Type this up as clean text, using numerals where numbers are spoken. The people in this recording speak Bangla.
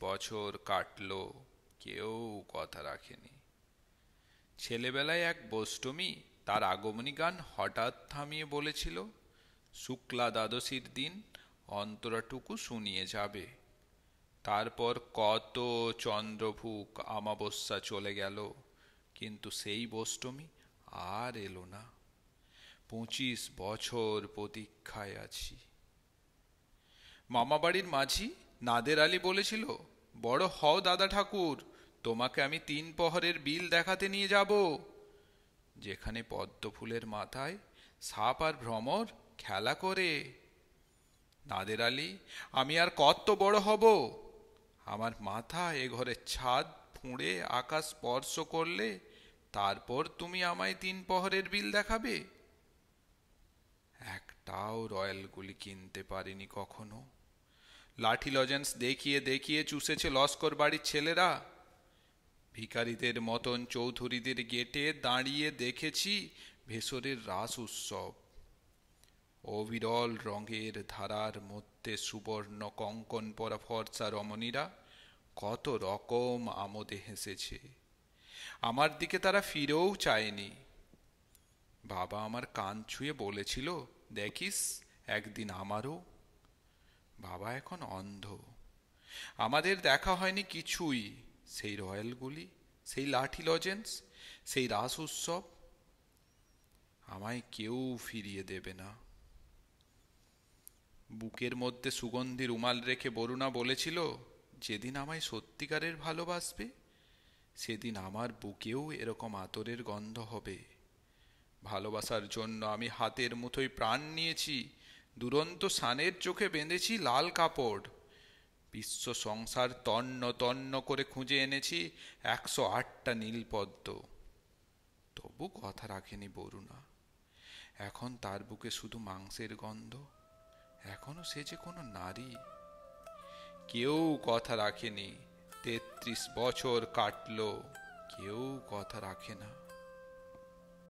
বছর কাটলো, কেউ কথা রাখেনি। ছেলেবেলায় এক বোষ্টমী তার আগমনী গান হঠাৎ থামিয়ে বলেছিল, শুক্লা দ্বাদশীর দিন অন্তরাটুকু শুনিয়ে যাবে। তারপর কত চন্দ্রভুক আমাবস্যা চলে গেল, কিন্তু সেই বোষ্টমী আর এলো না। 25 বছর প্রতীক্ষায় আছি। মামাবাড়ির মাঝি নাদের আলী বলেছিল, বড় হও দাদা ঠাকুর, তোমাকে আমি 3 প্রহরের বিল দেখাতে নিয়ে যাব, যেখানে পদ্ম ফুলের মাথায় সাপ আর ভ্রমর খেলা করে। নাদের আলী, আমি আর কত বড় হব? আমার মাথা এ ঘরের ছাদ ফুঁড়ে আকাশ স্পর্শ করলে তারপর তুমি আমায় 3 প্রহরের বিল দেখাবে? একটাও রয়্যাল গুলি কিনতে পারিনি কখনো। লাঠি লজেন্স দেখিয়ে দেখিয়ে চুষেছে লস্কর বাড়ির ছেলেরা। ভিখারিদের মতন চৌধুরীদের গেটে দাঁড়িয়ে দেখেছি ভেষরের রাস উৎসব। অবিরল রঙের ধারার মধ্যে সুবর্ণ কঙ্কন পরা ফর্সা রমণীরা কত রকম আমোদে হেসেছে। আমার দিকে তারা ফিরেও চায়নি। বাবা আমার কান ছুঁয়ে বলেছিল, দেখিস একদিন আমারও। বাবা এখন অন্ধ। আমাদের দেখা হয়নি কিছুই। সেই রয়্যালগুলি, সেই লাঠি লজেন্স, সেই রাস উৎসব আমায় কেউ ফিরিয়ে দেবে না। বুকের মধ্যে সুগন্ধি রুমাল রেখে বরুণা বলেছিল, যেদিন আমায় সত্যিকারের ভালোবাসবে সেদিন আমার বুকেও এরকম আতরের গন্ধ হবে। ভালোবাসার জন্য আমি হাতের মুঠোয় প্রাণ নিয়েছি, দুরন্ত সানের চোখে বেঁধেছি লাল কাপড়। বিশ্ব সংসার তন্ন তন্ন করে খুঁজে এনেছি 108টা নীলপদ্ম। তবু কথা রাখেনি বরুণা। এখন তার বুকে শুধু মাংসের গন্ধ। এখনো সে যে কোনো নারী। কেউ কথা রাখেনি। 33 বছর কাটলো, কেউ কথা রাখে না।